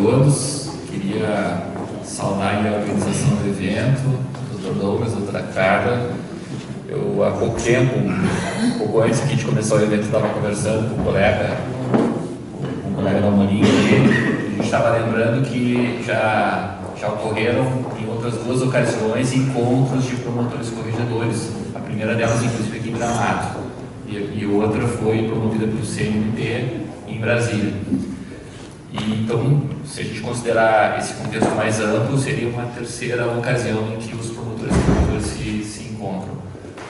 todos. Queria saudar a organização do evento, o Dr. Douglas, a doutora Carla. Eu, há pouco tempo, um pouco antes que a gente começar o evento, estava conversando com um colega da Molinha, a gente estava lembrando que já ocorreram em outras duas ocasiões encontros de promotores corregedores. A primeira delas, inclusive, aqui em Gramado, e outra foi promovida pelo CNMP em Brasília. E, então, se a gente considerar esse contexto mais amplo, seria uma terceira ocasião em que os promotores corregedores se encontram.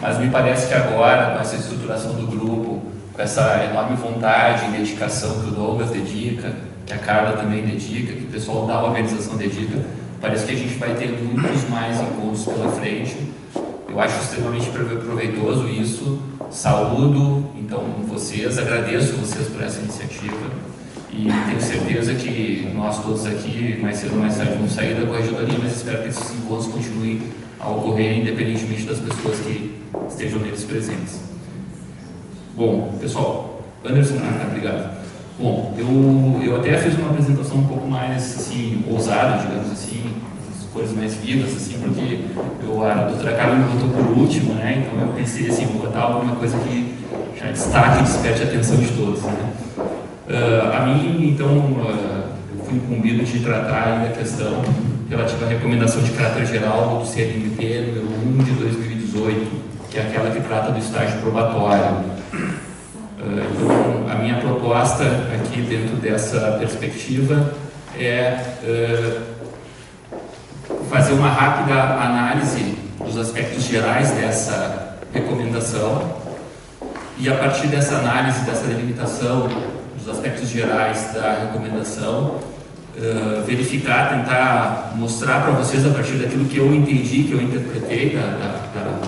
Mas me parece que agora, com essa estruturação do grupo, com essa enorme vontade e dedicação que o Douglas dedica, que a Carla também dedica, que o pessoal da organização dedica, parece que a gente vai ter muitos mais encontros pela frente. Eu acho extremamente proveitoso isso. Saúdo, então, vocês, agradeço vocês por essa iniciativa e tenho certeza que nós todos aqui, mais cedo ou mais tarde, vamos sair da corregedoria, mas espero que esses encontros continuem a ocorrer independentemente das pessoas que estejam neles presentes. Bom, pessoal, Anderson, obrigado. Bom, eu até fiz uma apresentação um pouco mais assim, ousada, digamos assim, as coisas mais vivas, assim, porque a doutora Carla me botou por último, né? Então eu pensei assim, vou botar alguma coisa que já destaque e desperte a atenção de todos, né? A mim, então, eu fui incumbido de tratar aí a questão relativa à recomendação de caráter geral do CNMP número 1 de 2018, que é aquela que trata do estágio probatório. Então, a minha proposta aqui dentro dessa perspectiva é fazer uma rápida análise dos aspectos gerais dessa recomendação e, a partir dessa análise, dessa delimitação dos aspectos gerais da recomendação, verificar, tentar mostrar para vocês, a partir daquilo que eu entendi, que eu interpretei da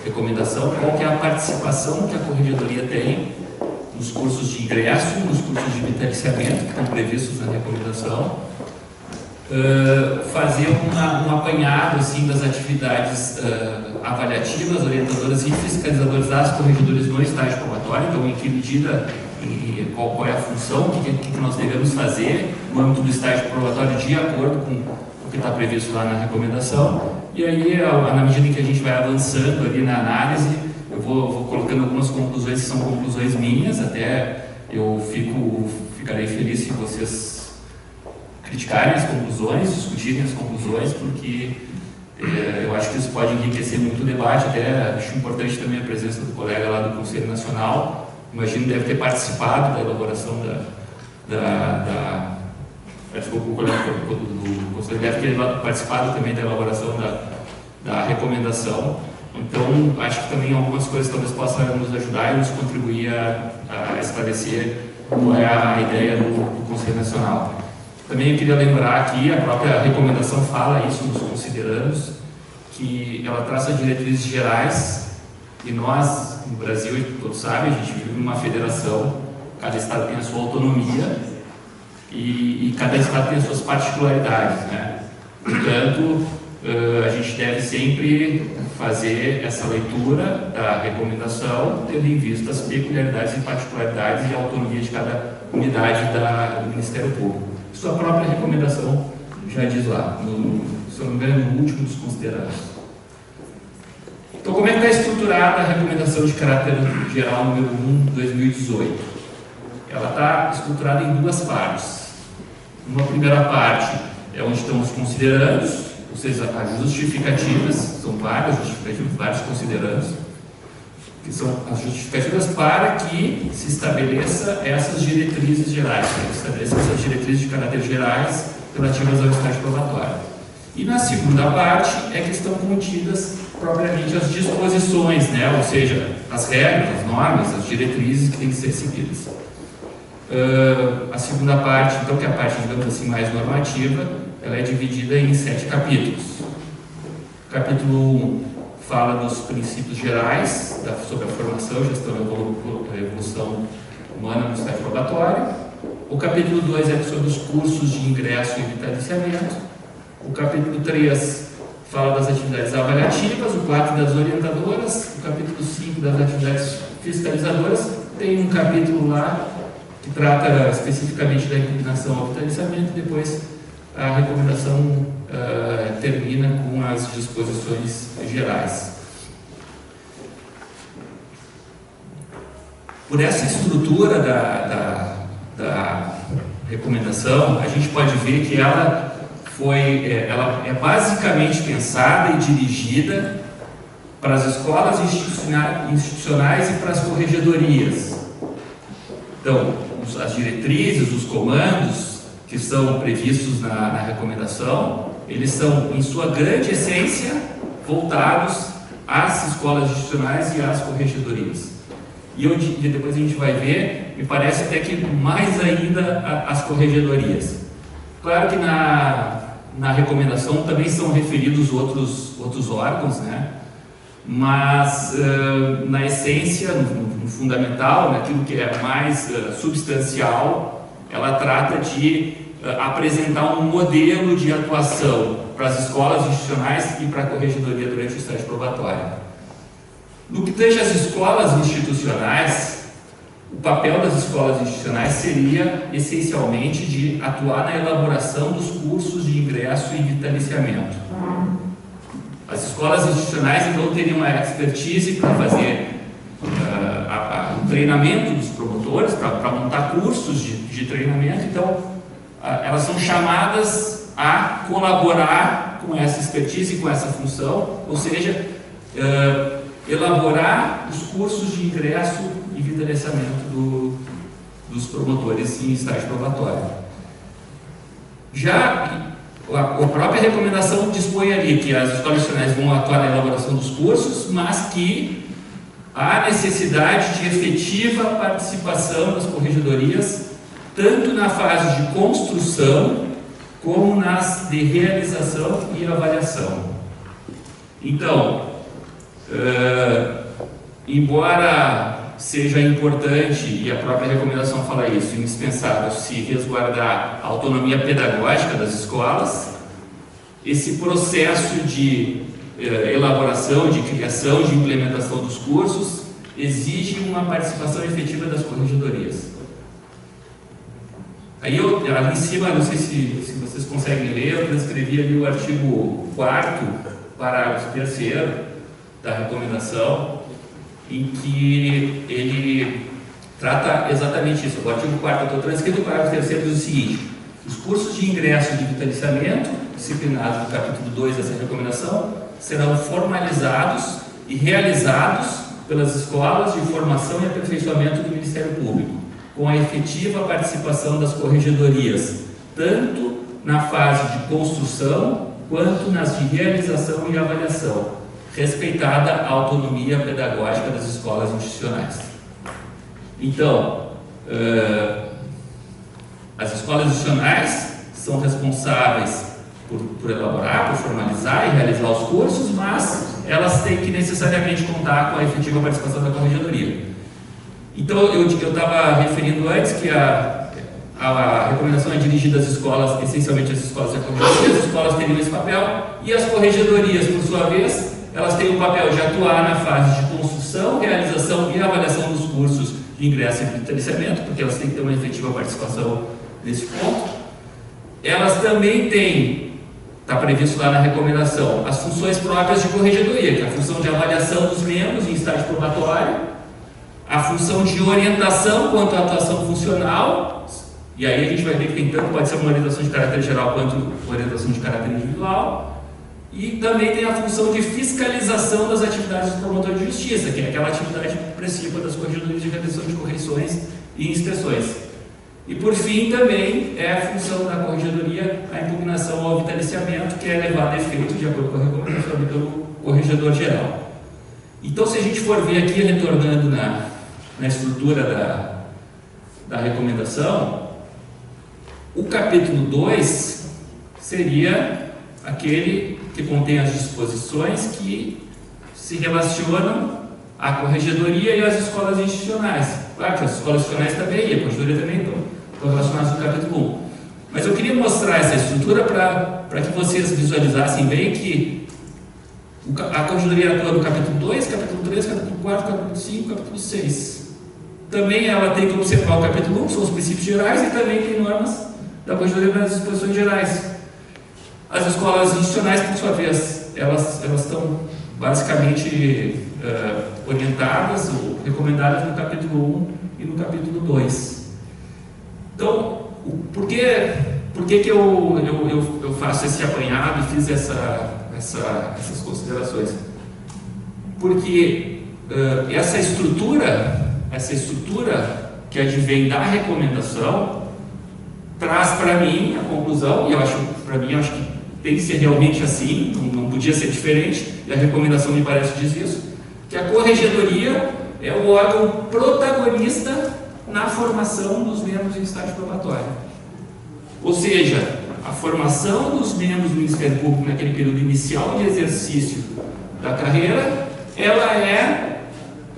recomendação, qual que é a participação que a corregedoria tem nos cursos de ingresso, nos cursos de beneficiamento que estão previstos na recomendação, fazer um apanhado assim, das atividades avaliativas, orientadoras e fiscalizadoras das corregedoras no estágio probatório, então em que medida, qual é a função, o que nós devemos fazer no âmbito do estágio probatório de acordo com o que está previsto lá na recomendação. E aí, na medida em que a gente vai avançando ali na análise, eu vou colocando algumas conclusões que são conclusões minhas, até eu ficarei feliz se vocês criticarem as conclusões, discutirem as conclusões, porque eu acho que isso pode enriquecer muito o debate. Até acho importante também a presença do colega lá do Conselho Nacional. Imagino que deve ter participado da elaboração desculpa, o colega do Conselho deve ter participado também da elaboração da recomendação. Então, acho que também algumas coisas talvez possam nos ajudar e nos contribuir a esclarecer qual é a ideia do Conselho Nacional. Também eu queria lembrar aqui, a própria recomendação fala isso nos considerandos, que ela traça diretrizes gerais e nós, no Brasil, todos sabem, a gente vive numa federação, cada estado tem a sua autonomia e cada estado tem as suas particularidades, né? Portanto, a gente deve sempre fazer essa leitura da recomendação, tendo em vista as peculiaridades e particularidades e autonomia de cada unidade do Ministério Público. Isso a própria recomendação já diz lá, se eu não me engano, no último dos considerados. Então, como é que está estruturada a recomendação de caráter geral número 1 de 2018? Ela está estruturada em duas partes. Uma primeira parte é onde estão os considerandos, ou seja, as justificativas, são várias justificativas, vários considerandos, que são as justificativas para que se estabeleça essas diretrizes gerais, que se estabeleçam essas diretrizes de caráter gerais relativas ao estágio probatório. E na segunda parte é que estão contidas propriamente as disposições, né? Ou seja, as regras, as normas, as diretrizes que têm que ser seguidas. A segunda parte, então, que é a parte, digamos assim, mais normativa, ela é dividida em 7 capítulos. O capítulo 1 fala dos princípios gerais sobre a formação, gestão e evolução humana no estágio probatório. O capítulo 2 é sobre os cursos de ingresso e vitaliciamento. O capítulo 3 fala das atividades avaliativas, o 4 das orientadoras, o capítulo 5 das atividades fiscalizadoras. Tem um capítulo lá que trata especificamente da impugnação ao vitaliciamento, e depois a recomendação termina com as disposições gerais. Por essa estrutura da recomendação, a gente pode ver que ela é basicamente pensada e dirigida para as escolas institucionais e para as corregedorias. Então, as diretrizes, os comandos que são previstos na recomendação, eles são, em sua grande essência, voltados às escolas institucionais e às corregedorias. E depois a gente vai ver, me parece até que mais ainda as corregedorias. Claro que na recomendação também são referidos outros órgãos, né? Mas na essência, no fundamental, naquilo que é mais substancial, ela trata de apresentar um modelo de atuação para as escolas institucionais e para a corregedoria durante o estágio probatório. No que tange às escolas institucionais, o papel das escolas institucionais seria essencialmente de atuar na elaboração dos cursos de ingresso e vitaliciamento. As escolas institucionais então teriam a expertise para fazer o treinamento dos promotores, para montar cursos de treinamento. Então, elas são chamadas a colaborar com essa expertise, com essa função, ou seja, elaborar os cursos de ingresso e vitaliciamento dos promotores em estágio probatório. Já a própria recomendação dispõe ali que as escolas institucionais vão atuar na elaboração dos cursos, mas que há necessidade de efetiva participação das corregedorias, tanto na fase de construção, como nas de realização e avaliação. Então, embora seja importante, e a própria recomendação fala isso, indispensável se resguardar a autonomia pedagógica das escolas, esse processo de elaboração, de criação, de implementação dos cursos exige uma participação efetiva das corregedorias. Aí ali em cima, não sei se vocês conseguem ler, eu transcrevi ali o artigo 4º, parágrafo 3º da recomendação, em que ele trata exatamente isso. O artigo 4º, eu estou transcrevendo o parágrafo 3º, diz o seguinte: os cursos de ingresso e de vitaliciamento, disciplinados no capítulo 2 dessa recomendação, serão formalizados e realizados pelas escolas de formação e aperfeiçoamento do Ministério Público, com a efetiva participação das corregedorias, tanto na fase de construção, quanto nas de realização e avaliação, respeitada a autonomia pedagógica das escolas institucionais. Então, as escolas institucionais são responsáveis por elaborar, por formalizar e realizar os cursos, mas elas têm que necessariamente contar com a efetiva participação da corregedoria. Então, eu estava referindo antes que a recomendação é dirigida às escolas, essencialmente às escolas da corregedoria. As escolas teriam esse papel, e as corregedorias, por sua vez, elas têm o papel de atuar na fase de construção, realização e avaliação dos cursos de ingresso e vitaliciamento, porque elas têm que ter uma efetiva participação nesse ponto. Elas também têm, está previsto lá na recomendação, as funções próprias de corregedoria, que é a função de avaliação dos membros em estágio probatório, a função de orientação quanto à atuação funcional, e aí a gente vai ver que tem tanto pode ser uma orientação de caráter geral quanto uma orientação de caráter individual, e também tem a função de fiscalização das atividades do promotor de justiça, que é aquela atividade principal das corregedorias de realização de correções e inspeções. E por fim também é a função da corregedoria a impugnação ao vitaliciamento, que é levado a efeito de acordo com a recomendação pelo corregedor geral. Então, se a gente for ver aqui, retornando na estrutura da recomendação, o capítulo 2 seria aquele que contém as disposições que se relacionam à corregedoria e às escolas institucionais. Claro que as escolas institucionais também, e a corregedoria também estão relacionadas no capítulo 1. Mas eu queria mostrar essa estrutura para que vocês visualizassem bem que a corregedoria atua no capítulo 2, capítulo 3, capítulo 4, capítulo 5, capítulo 6. também ela tem que observar o capítulo 1, que são os princípios gerais, e também tem normas da Corregedoria nas disposições gerais. As escolas institucionais, por sua vez, elas estão basicamente orientadas ou recomendadas no capítulo 1 e no capítulo 2. Então, por que eu faço esse apanhado e fiz essas considerações? Porque essa estrutura que advém da recomendação traz para mim a conclusão, e eu acho que tem que ser realmente assim, não podia ser diferente, e a recomendação me parece diz isso, que a corregedoria é o órgão protagonista na formação dos membros em estágio probatório. Ou seja, a formação dos membros do Ministério Público naquele período inicial de exercício da carreira, ela é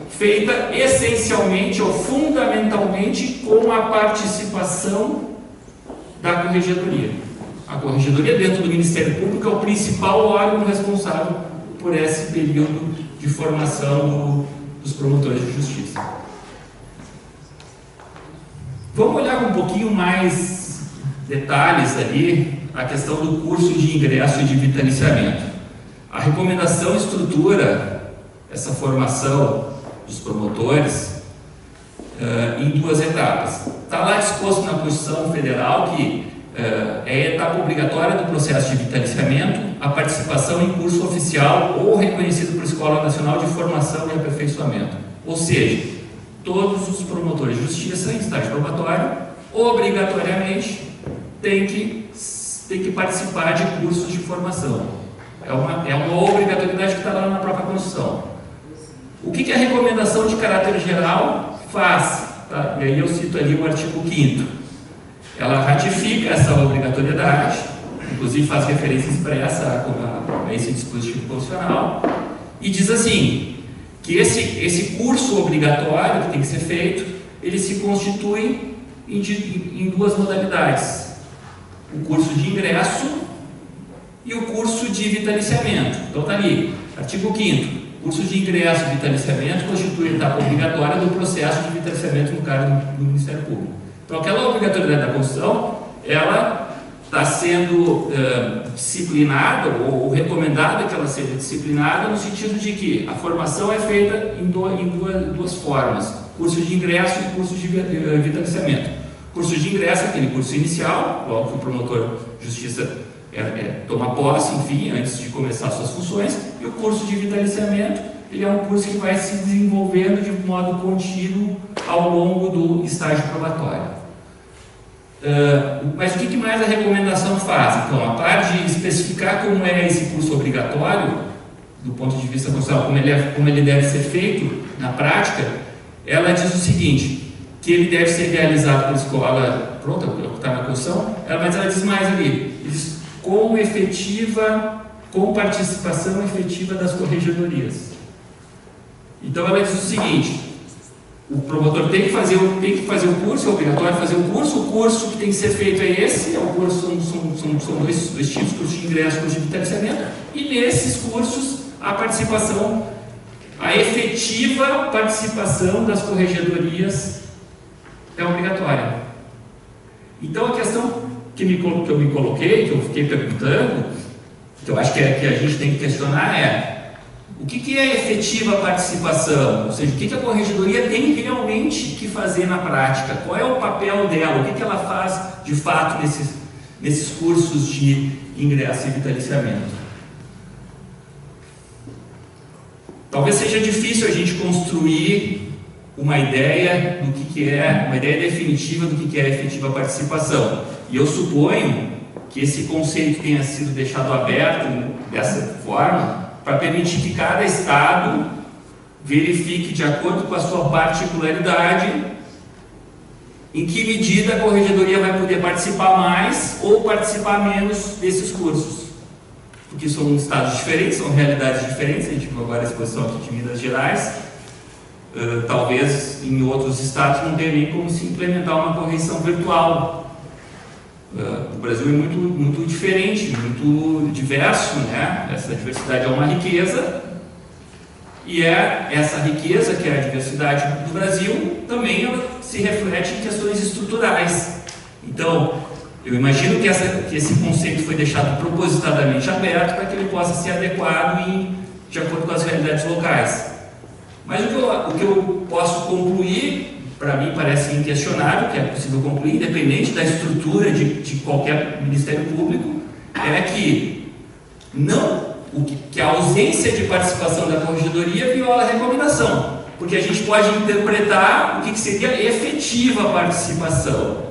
feita essencialmente ou fundamentalmente com a participação da corregedoria. A corregedoria dentro do Ministério Público é o principal órgão responsável por esse período de formação dos promotores de justiça. Vamos olhar um pouquinho mais detalhes ali a questão do curso de ingresso e de vitaliciamento. A recomendação estrutura essa formação dos promotores em duas etapas. Está lá disposto na Constituição Federal que é a etapa obrigatória do processo de vitaliciamento, a participação em curso oficial ou reconhecido por Escola Nacional de Formação e Aperfeiçoamento. Ou seja, todos os promotores de justiça em estágio probatório, obrigatoriamente, têm que participar de cursos de formação. É uma obrigatoriedade que está lá na própria Constituição. O que a recomendação de caráter geral faz? Tá? E aí eu cito ali o artigo 5º. Ela ratifica essa obrigatoriedade, inclusive faz referência expressa a esse dispositivo constitucional, e diz assim, que esse curso obrigatório que tem que ser feito, ele se constitui em duas modalidades: o curso de ingresso e o curso de vitaliciamento. Então está ali, artigo 5º, curso de ingresso e vitaliciamento constitui a etapa obrigatória do processo de vitaliciamento no cargo do Ministério Público. Então aquela obrigatoriedade da Constituição, ela está sendo disciplinada ou recomendada que ela seja disciplinada no sentido de que a formação é feita em duas formas: curso de ingresso e curso de vitaliciamento. Curso de ingresso é aquele curso inicial, logo que o promotor de justiça toma posse, enfim, antes de começar suas funções, e o curso de vitaliciamento, ele é um curso que vai se desenvolvendo de modo contínuo ao longo do estágio probatório. Mas o que mais a recomendação faz? Então, a parte de especificar como é esse curso obrigatório, do ponto de vista constitucional, como ele deve ser feito na prática, ela diz o seguinte, que ele deve ser realizado pela escola, pronto, está na Constituição, mas ela diz mais ali, diz, com participação efetiva das corregedorias. Então ela diz o seguinte, o promotor tem que fazer o curso, é obrigatório fazer o curso que tem que ser feito é esse, são dois tipos, curso de ingresso e curso de vitaliciamento, e nesses cursos a efetiva participação das corregedorias é obrigatória. Então a questão que eu me coloquei, que eu fiquei perguntando, que eu acho que a gente tem que questionar é: o que é efetiva participação? Ou seja, o que a corregedoria tem realmente que fazer na prática? Qual é o papel dela? O que ela faz de fato nesses cursos de ingresso e vitaliciamento? Talvez seja difícil a gente construir uma ideia do que é, uma ideia definitiva do que é efetiva participação. E eu suponho que esse conceito tenha sido deixado aberto dessa forma para permitir que cada Estado verifique, de acordo com a sua particularidade, em que medida a corregedoria vai poder participar mais ou participar menos desses cursos. Porque são estados diferentes, são realidades diferentes. A gente viu agora a exposição aqui de Minas Gerais. Talvez em outros estados não teria como se implementar uma correição virtual. O Brasil é muito diferente, muito diverso, né? Essa diversidade é uma riqueza, E essa riqueza, que é a diversidade do Brasil, também ela se reflete em questões estruturais. Então, eu imagino que esse conceito foi deixado propositadamente aberto para que ele possa ser adequado de acordo com as realidades locais. Mas o que eu posso concluir, para mim parece inquestionável, que é possível concluir, independente da estrutura de qualquer Ministério Público, é que a ausência de participação da Corregedoria viola a recomendação, porque a gente pode interpretar o que seria efetiva participação.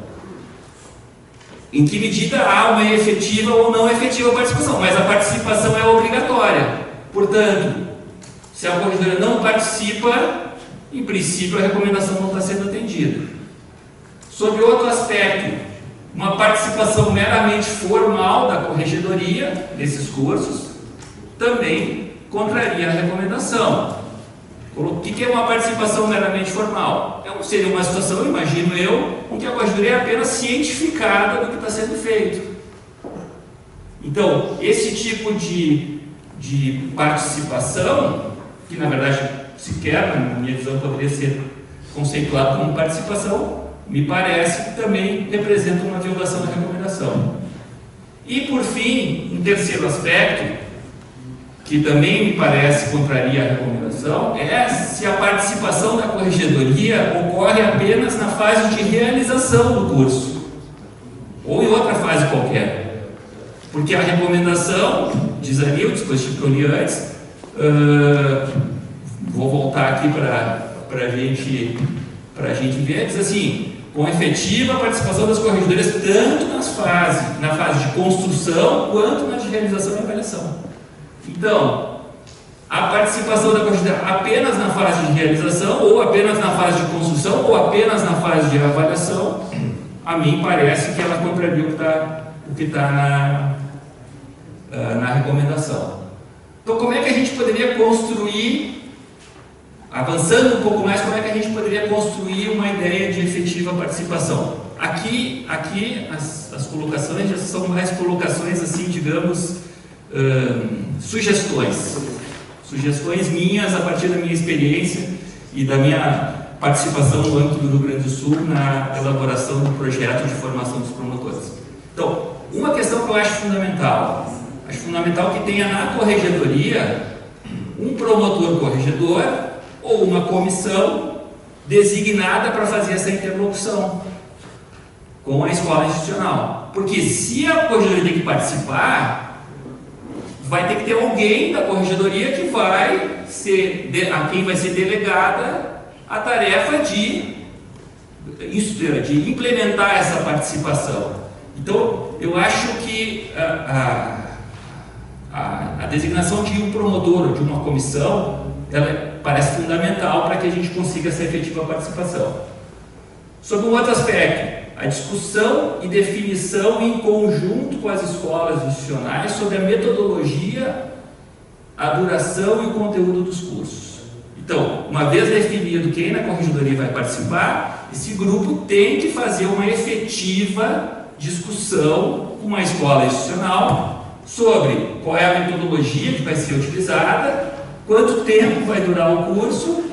Em que medida há uma efetiva ou não efetiva participação, mas a participação é obrigatória. Portanto, se a Corregedoria não participa, em princípio a recomendação não está sendo atendida. Sobre outro aspecto, uma participação meramente formal da Corregedoria nesses cursos também contraria a recomendação. O que é uma participação meramente formal? Seria uma situação, imagino eu, em que a Corregedoria é apenas cientificada do que está sendo feito. Então, esse tipo de participação, que na verdade sequer, na minha visão, poderia ser conceituado como participação, me parece que também representa uma violação da recomendação. E, por fim, um terceiro aspecto, que também me parece contraria a recomendação, é se a participação da Corregedoria ocorre apenas na fase de realização do curso, ou em outra fase qualquer. Porque a recomendação, diz ali o dispositivo que eu li antes, vou voltar aqui para a gente ver, diz assim: com efetiva participação das corregedorias tanto na fase de construção quanto na de realização e avaliação. Então, a participação da Corregedoria apenas na fase de realização, ou apenas na fase de construção, ou apenas na fase de avaliação, a mim parece que ela contraria o que está na recomendação. Então, como é que a gente poderia construir, avançando um pouco mais, como é que a gente poderia construir uma ideia de efetiva participação? Aqui as colocações já são mais colocações, assim, digamos, sugestões minhas a partir da minha experiência e da minha participação no âmbito do Rio Grande do Sul na elaboração do projeto de formação dos promotores. Então, uma questão que eu acho fundamental que tenha na corregedoria um promotor corregedor ou uma comissão designada para fazer essa interlocução com a escola institucional. Porque se a corregedoria tem que participar, vai ter que ter alguém da corregedoria que a quem vai ser delegada a tarefa de implementar essa participação. Então, eu acho que a designação de um promotor ou de uma comissão, ela parece fundamental para que a gente consiga essa efetiva participação. Sobre um outro aspecto, a discussão e definição em conjunto com as escolas institucionais sobre a metodologia, a duração e o conteúdo dos cursos. Então, uma vez definido quem na corregedoria vai participar, esse grupo tem que fazer uma efetiva discussão com a escola institucional sobre qual é a metodologia que vai ser utilizada, quanto tempo vai durar o curso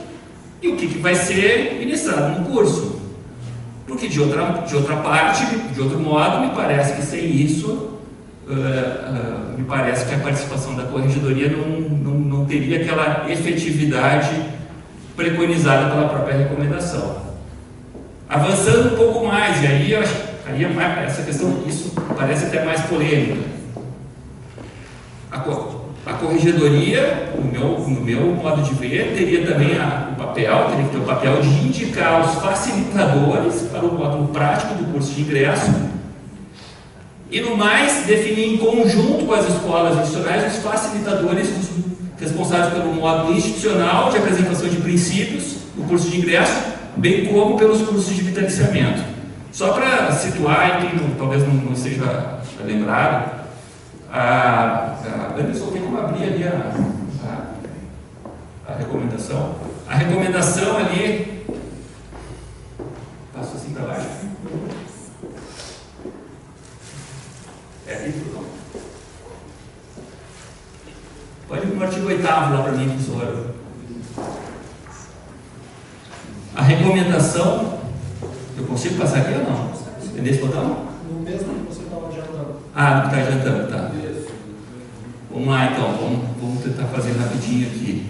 e o que vai ser ministrado no curso. Porque de outra parte, de outro modo, me parece que sem isso, me parece que a participação da corregedoria não teria aquela efetividade preconizada pela própria recomendação. Avançando um pouco mais, e aí eu acho que essa questão, isso parece até mais polêmica. A corregedoria, no meu modo de ver, teria também teria que ter o papel de indicar os facilitadores para o módulo prático do curso de ingresso e, no mais, definir em conjunto com as escolas institucionais os facilitadores responsáveis pelo módulo institucional de apresentação de princípios do curso de ingresso, bem como pelos cursos de vitaliciamento. Só para situar, e quem talvez não esteja lembrado, Anderson, tem como abrir ali a recomendação? A recomendação ali, passo assim para baixo. Ali, pode ir no artigo 8º lá para mim, professor. recomendação, eu consigo passar aqui ou não? Entendeu esse botão? No mesmo que você estava adiantando. Ah, está adiantando, tá. Vamos lá então, vamos tentar fazer rapidinho aqui.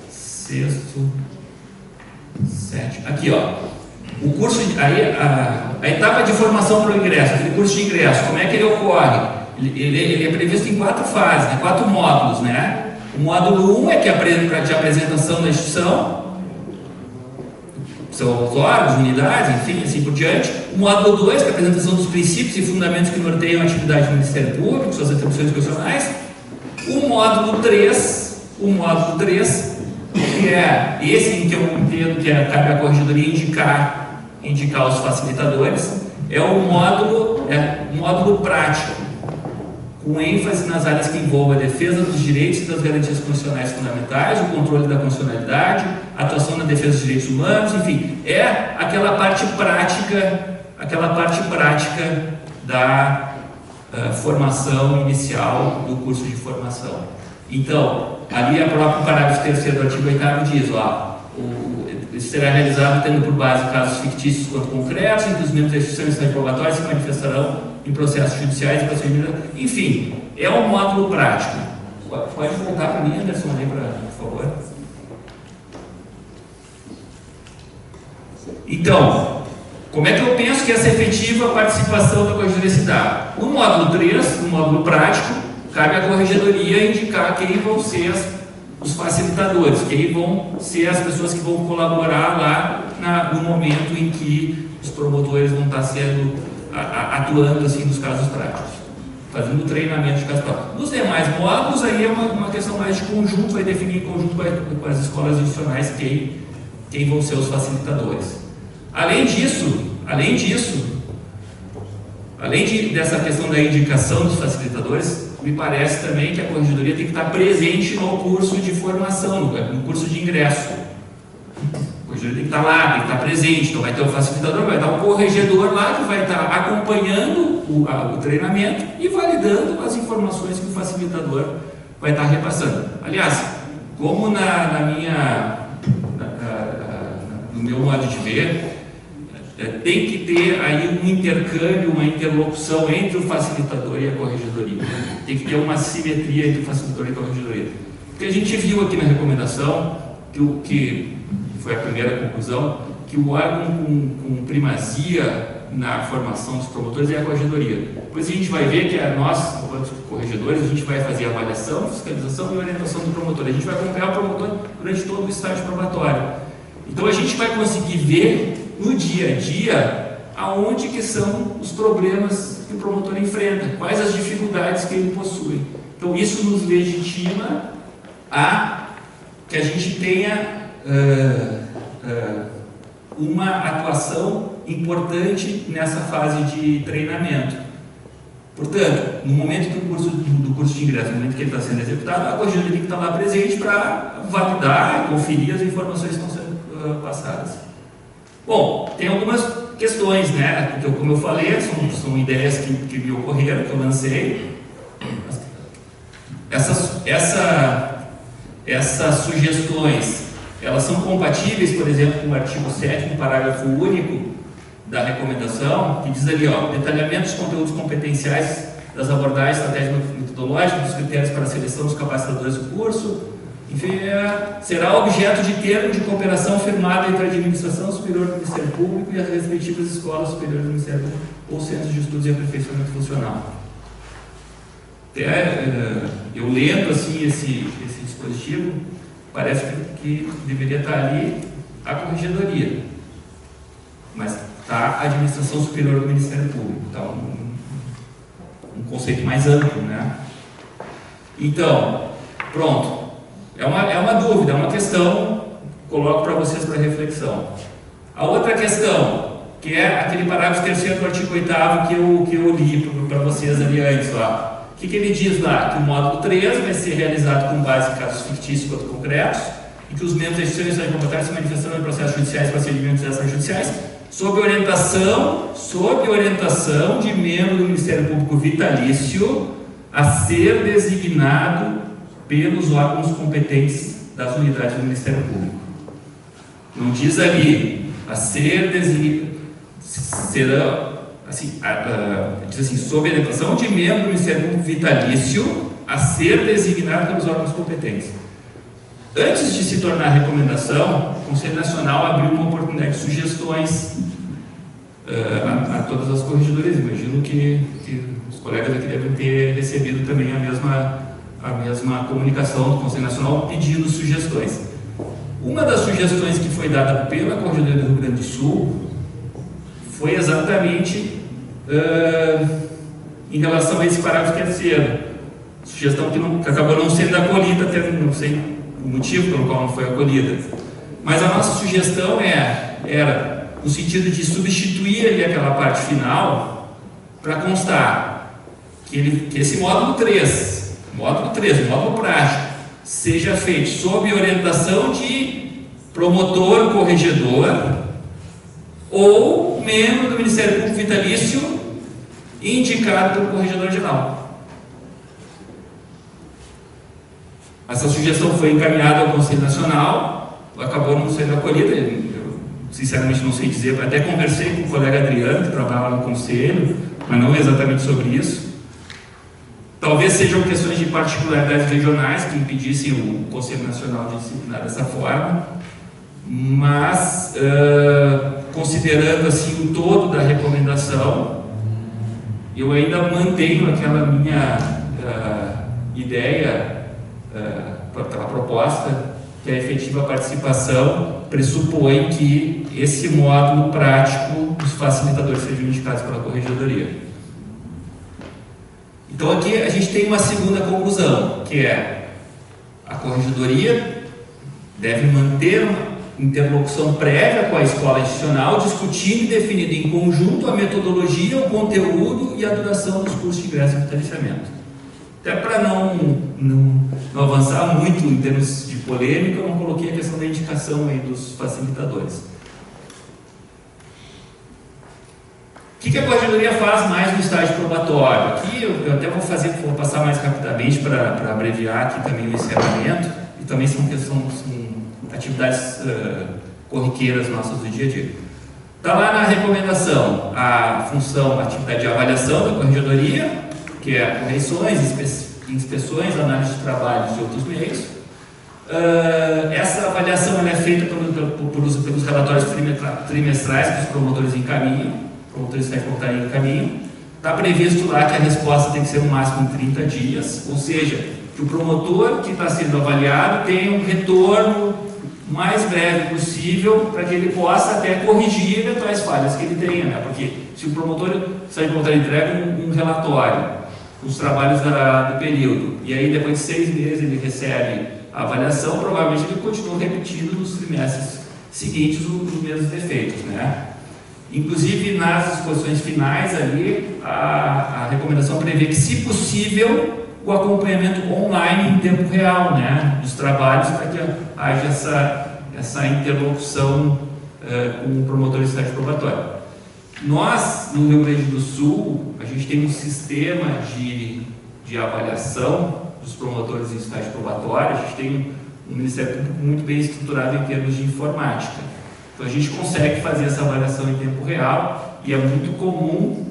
Sexto, sétimo. Aqui, ó. O curso, a etapa de formação para o ingresso, aquele curso de ingresso, como é que ele ocorre? Ele é previsto em 4 fases, né? 4 módulos, né? O módulo 1 é que é de apresentação da instituição, são os órgãos, unidades, enfim, assim por diante. O módulo 2, que é a apresentação dos princípios e fundamentos que norteiam a atividade do Ministério Público, suas atribuições constitucionais. O módulo 3, que é esse em que eu entendo que cabe a corregedoria indicar os facilitadores, é o módulo prático, com ênfase nas áreas que envolvem a defesa dos direitos e das garantias constitucionais fundamentais, o controle da constitucionalidade, a atuação na defesa dos direitos humanos, enfim, é aquela parte prática da formação inicial do curso de formação. Então, ali a própria parágrafo 3º do artigo 8º diz, ó, isso será realizado tendo por base casos fictícios quanto concretos, em que os membros da instituição reprobatória se manifestarão em processos judiciais e procedimentos. Enfim, é um módulo prático. Pode voltar para mim, Anderson, aí, por favor. Então, como é que eu penso que essa efetiva participação da corregedoria se dá? No módulo 3, no módulo prático, cabe à corregedoria indicar quem vão ser os facilitadores, quem vão ser as pessoas que vão colaborar lá no momento em que os promotores vão estar atuando assim nos casos práticos, fazendo treinamento de casos práticos. Nos demais módulos, aí é uma questão mais de conjunto, vai definir em conjunto com as escolas institucionais quem vão ser os facilitadores. Além dessa questão da indicação dos facilitadores, me parece também que a corregedoria tem que estar presente no curso de formação, no curso de ingresso. A corregedoria tem que estar lá, tem que estar presente. Então vai ter o facilitador, vai estar o corregedor lá que vai estar acompanhando o treinamento e validando as informações que o facilitador vai estar repassando. Aliás, como no meu modo de ver, tem que ter aí um intercâmbio, uma interlocução entre o facilitador e a corregedoria. Tem que ter uma simetria entre o facilitador e a corregedoria. Porque a gente viu aqui na recomendação, que foi a primeira conclusão, que o órgão com primazia na formação dos promotores é a corregedoria. Depois a gente vai ver que nós, enquanto corregedores, a gente vai fazer avaliação, fiscalização e orientação do promotor. A gente vai acompanhar o promotor durante todo o estágio probatório. Então a gente vai conseguir ver no dia a dia aonde que são os problemas que o promotor enfrenta, quais as dificuldades que ele possui. Então isso nos legitima a que a gente tenha uma atuação importante nessa fase de treinamento. Portanto, no momento que do curso de ingresso, no momento que ele está sendo executado, a corregedoria tem que estar lá presente para validar e conferir as informações que estão sendo passadas. Bom, tem algumas questões, né? Porque, como eu falei, são ideias que me ocorreram, que eu lancei. Essas sugestões, elas são compatíveis, por exemplo, com o artigo 7º, parágrafo único da recomendação, que diz ali, ó, detalhamento dos conteúdos competenciais das abordagens estratégicas metodológicas, dos critérios para a seleção dos capacitadores do curso. Enfim, será objeto de termo de cooperação firmado entre a Administração Superior do Ministério Público e as respectivas escolas superiores do Ministério Público ou centros de estudos e aperfeiçoamento funcional. Eu lendo assim esse dispositivo, parece que deveria estar ali a corregedoria, mas está a Administração Superior do Ministério Público, está um conceito mais amplo, né? Então, pronto. É uma dúvida, é uma questão, coloco para vocês para reflexão. A outra questão, que é aquele parágrafo 3º do artigo 8º que eu li para vocês ali antes lá. O que ele diz lá? Que o módulo 3 vai ser realizado com base em casos fictícios quanto concretos, e que os membros das instituições probatórias se manifestarão em processos judiciais, procedimentos extrajudiciais, sob orientação de membro do Ministério Público vitalício a ser designado pelos órgãos competentes das unidades do Ministério Público. Não diz ali a ser será assim, diz assim, sob a orientação de membro do Ministério Público vitalício a ser designado pelos órgãos competentes. Antes de se tornar recomendação, o Conselho Nacional abriu uma oportunidade de sugestões a todas as corregedorias. Imagino que os colegas aqui devem ter recebido também a mesma comunicação do Conselho Nacional pedindo sugestões. Uma das sugestões que foi dada pela Corregedoria do Rio Grande do Sul foi exatamente em relação a esse parágrafo terceiro. Sugestão que acabou não sendo acolhida, até não sei o motivo pelo qual não foi acolhida. Mas a nossa sugestão era no sentido de substituir ali aquela parte final para constar que esse módulo 3, módulo prático, seja feito sob orientação de promotor corregedor ou membro do Ministério Público vitalício indicado pelo corregedor-geral. Essa sugestão foi encaminhada ao Conselho Nacional, acabou não sendo acolhida. Eu sinceramente não sei dizer, até conversei com o colega Adriano, que trabalha no Conselho, mas não exatamente sobre isso. Talvez sejam questões de particularidades regionais que impedissem o Conselho Nacional de disciplinar dessa forma, mas considerando assim o todo da recomendação, eu ainda mantenho aquela minha ideia, aquela proposta, que a efetiva participação pressupõe que esse módulo prático dos facilitadores sejam indicados pela Corregedoria. Então aqui a gente tem uma segunda conclusão, que é a Corregedoria deve manter uma interlocução prévia com a escola institucional, discutindo e definindo em conjunto a metodologia, o conteúdo e a duração dos cursos de ingresso e vitaliciamento. Até para não avançar muito em termos de polêmica, eu não coloquei a questão da indicação aí dos facilitadores. O que a Corregedoria faz mais no estágio probatório? Aqui eu até vou passar mais rapidamente para abreviar aqui também o encerramento, e também são atividades corriqueiras nossas do dia a dia. Está lá na recomendação a função, a atividade de avaliação da Corregedoria, que é correções, inspeções, análise de trabalhos e outros meios. Essa avaliação é feita pelos relatórios trimestrais que os promotores encaminham, promotores de portaria encaminham. Está previsto lá que a resposta tem que ser no máximo em 30 dias, ou seja, que o promotor que está sendo avaliado tenha um retorno mais breve possível para que ele possa até corrigir eventuais falhas que ele tenha, né? Porque se o promotor entrega um relatório os trabalhos do período, e aí depois de 6 meses ele recebe a avaliação, provavelmente ele continua repetindo nos trimestres seguintes os mesmos defeitos, né? Inclusive nas disposições finais ali, a recomendação prevê que, se possível, o acompanhamento online em tempo real, né, dos trabalhos, para que haja essa interlocução com o promotor de estágio probatório. Nós, no Rio Grande do Sul, a gente tem um sistema de avaliação dos promotores de estágio probatório. A gente tem um Ministério Público muito bem estruturado em termos de informática. Então a gente consegue fazer essa avaliação em tempo real, e é muito comum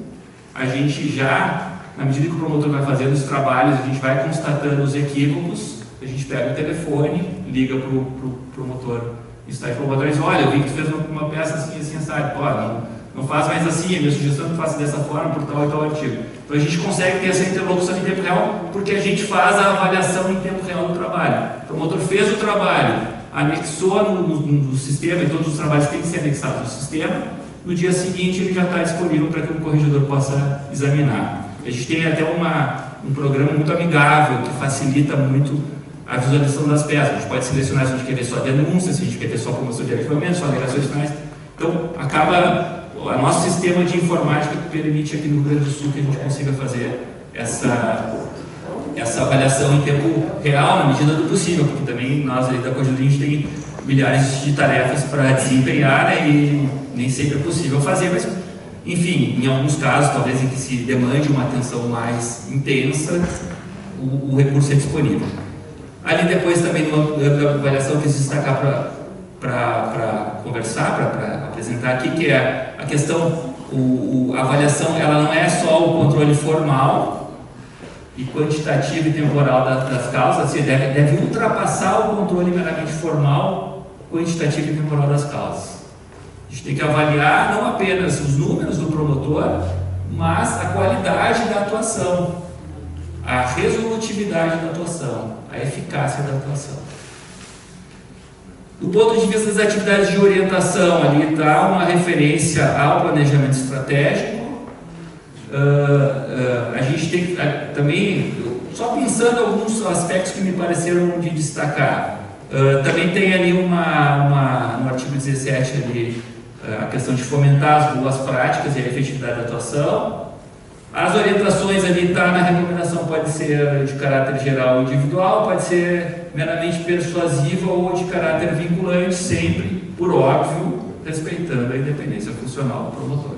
a gente já, na medida que o promotor vai fazendo os trabalhos, a gente vai constatando os equívocos, a gente pega o telefone, liga para o promotor de estágio probatório e diz: olha, eu vi que tu fez uma peça assim, sabe? Não faz mais assim, a minha sugestão é que faça dessa forma, por tal e tal artigo. Então a gente consegue ter essa interlocução em tempo real, porque a gente faz a avaliação em tempo real do trabalho. O promotor fez o trabalho, anexou no sistema, e todos os trabalhos têm que ser anexados no sistema. No dia seguinte ele já está disponível para que o corregedor possa examinar. A gente tem até um programa muito amigável, que facilita muito a visualização das peças. A gente pode selecionar se a gente quer ver só denúncias, se a gente quer ver só promoção de arquivamento, só alegações finais. Então acaba o nosso sistema de informática que permite aqui no Rio Grande do Sul que a gente consiga fazer essa avaliação em tempo real, na medida do possível, porque também nós aí da Corregedoria a gente tem milhares de tarefas para desempenhar, né, e nem sempre é possível fazer, mas enfim, em alguns casos, talvez em que se demande uma atenção mais intensa, o recurso é disponível. Ali depois também numa avaliação, eu quis destacar para para conversar, para apresentar aqui, que é a questão, a avaliação, ela não é só o controle formal e quantitativo e temporal das causas, assim, deve ultrapassar o controle meramente formal, quantitativo e temporal das causas. A gente tem que avaliar não apenas os números do promotor, mas a qualidade da atuação, a resolutividade da atuação, a eficácia da atuação. Do ponto de vista das atividades de orientação, ali está uma referência ao planejamento estratégico. A gente tem que também, só pensando em alguns aspectos que me pareceram de destacar, também tem ali no artigo 17 ali, a questão de fomentar as boas práticas e a efetividade da atuação. As orientações ali está na recomendação, pode ser de caráter geral ou individual, pode ser meramente persuasiva ou de caráter vinculante, sempre, por óbvio, respeitando a independência funcional do promotor.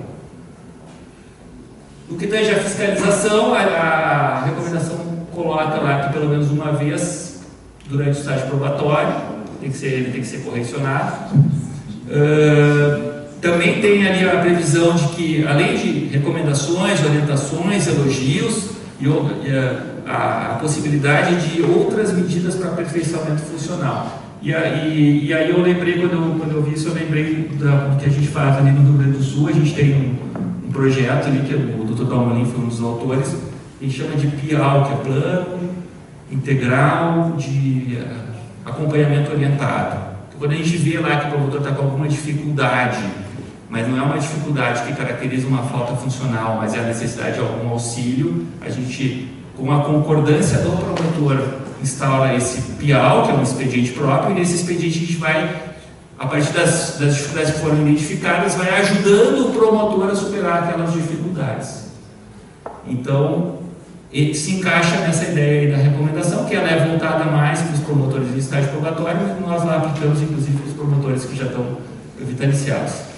No que tange à fiscalização, a recomendação coloca lá que pelo menos uma vez durante o estágio probatório ele tem que ser correcionado. Também tem ali a previsão de que, além de recomendações, orientações, elogios, a possibilidade de outras medidas para aperfeiçoamento funcional. E aí eu lembrei, quando eu vi isso, eu lembrei do que a gente faz ali no Rio Grande do Sul. A gente tem um projeto ali, que o Dr. Dalmolin foi um dos autores, a gente chama de PIAL, que é Plano Integral de Acompanhamento Orientado. Então, quando a gente vê lá que o promotor está com alguma dificuldade, mas não é uma dificuldade que caracteriza uma falta funcional, mas é a necessidade de algum auxílio, a gente, com a concordância do promotor, instala esse PIAL, que é um expediente próprio, e nesse expediente a gente vai, a partir das dificuldades que foram identificadas, vai ajudando o promotor a superar aquelas dificuldades. Então, ele se encaixa nessa ideia aí da recomendação, que ela é voltada mais para os promotores em estágio probatório, mas nós lá aplicamos, inclusive, para os promotores que já estão vitaliciados.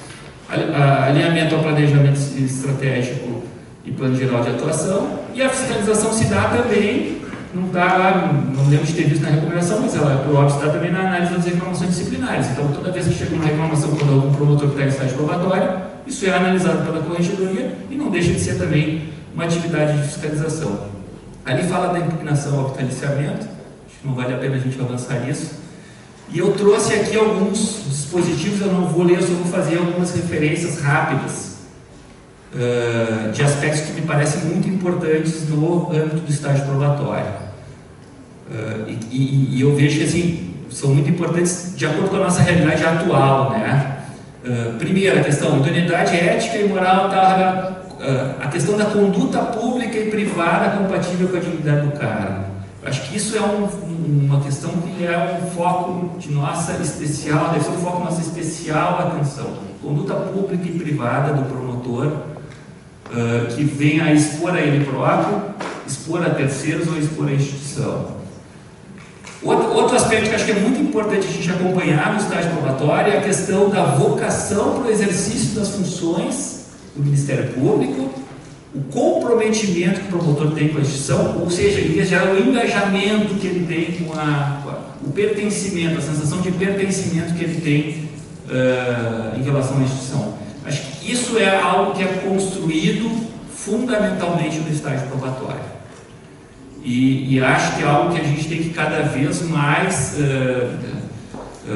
Alinhamento ao planejamento estratégico e plano geral de atuação, e a fiscalização se dá também, não lembro de ter visto na recomendação, mas ela, por óbvio, se dá também na análise das reclamações disciplinares. Então, toda vez que chega uma reclamação quando algum promotor que está em estágio probatório, isso é analisado pela corregedoria e não deixa de ser também uma atividade de fiscalização. Ali fala da impugnação ao vitaliciamento, acho que não vale a pena a gente avançar nisso. E eu trouxe aqui alguns dispositivos, eu não vou ler, eu só vou fazer algumas referências rápidas de aspectos que me parecem muito importantes no âmbito do estágio probatório. E eu vejo que assim, são muito importantes de acordo com a nossa realidade atual, né? Primeiro, a questão de idoneidade ética e moral, a questão da conduta pública e privada compatível com a dignidade do cargo. Acho que isso é uma questão que é um foco de nossa especial, deve ser um foco de nossa especial atenção. Conduta pública e privada do promotor, que venha a expor a ele próprio, expor a terceiros ou expor a instituição. Outro aspecto que acho que é muito importante a gente acompanhar no estágio probatório é a questão da vocação para o exercício das funções do Ministério Público, o comprometimento que o promotor tem com a instituição, ou seja, em geral, o engajamento que ele tem com o pertencimento, a sensação de pertencimento que ele tem em relação à instituição. Acho que isso é algo que é construído fundamentalmente no estágio probatório. E acho que é algo que a gente tem que cada vez mais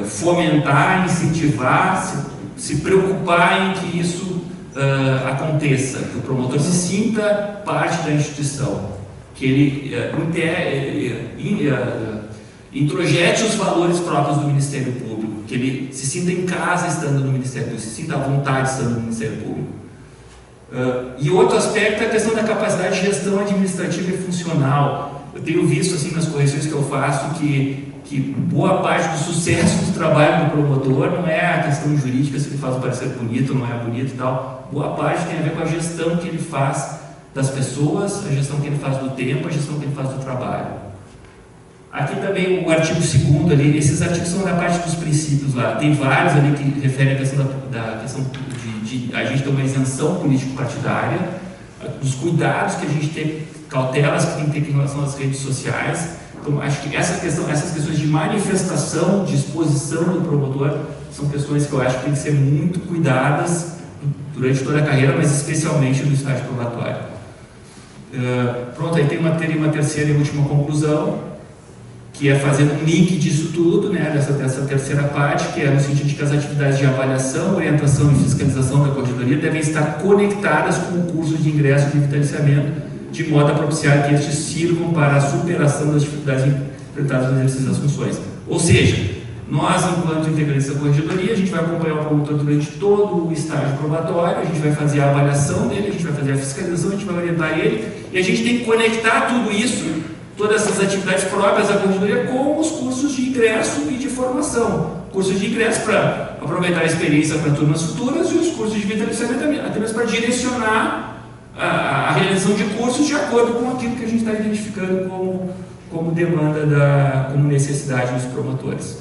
fomentar, incentivar, se preocupar em que isso aconteça, que o promotor se sinta parte da instituição, que ele introjete os valores próprios do Ministério Público, que ele se sinta em casa estando no Ministério Público, se sinta à vontade estando no Ministério Público. E outro aspecto é a questão da capacidade de gestão administrativa e funcional. Eu tenho visto assim nas correções que eu faço que boa parte do sucesso do trabalho do promotor não é a questão jurídica, se ele faz o parecer bonito ou não é bonito e tal. Boa parte tem a ver com a gestão que ele faz das pessoas, a gestão que ele faz do tempo, a gestão que ele faz do trabalho. Aqui também o artigo 2º ali, esses artigos são da parte dos princípios lá. Tem vários ali que referem à questão da questão de a gente ter uma isenção político-partidária, dos cuidados que a gente tem, cautelas que tem que ter em relação às redes sociais. Então, acho que essas questões de manifestação, de exposição do promotor são questões que eu acho que tem que ser muito cuidadas durante toda a carreira, mas especialmente no estágio probatório. Pronto, aí teria uma terceira e última conclusão, que é fazendo um link disso tudo, né, dessa terceira parte, que é no sentido de que as atividades de avaliação, orientação e fiscalização da corregedoria devem estar conectadas com o curso de ingresso e de vitaliciamento, de modo a propiciar que estes sirvam para a superação das dificuldades enfrentadas no exercício das funções. Ou seja, nós, enquanto integrantes da corregedoria, a gente vai acompanhar o promotor durante todo o estágio probatório, a gente vai fazer a avaliação dele, a gente vai fazer a fiscalização, a gente vai orientar ele, e a gente tem que conectar tudo isso, todas essas atividades próprias da corregedoria, com os cursos de ingresso e de formação. Cursos de ingresso para aproveitar a experiência para turmas futuras, e os cursos de vitaliciamento apenas para direcionar a realização de cursos de acordo com aquilo que a gente está identificando como demanda, como necessidade dos promotores.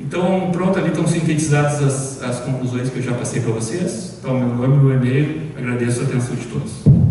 Então, pronto, ali estão sintetizadas as conclusões que eu já passei para vocês. Então, meu nome, meu e-mail, agradeço a atenção de todos.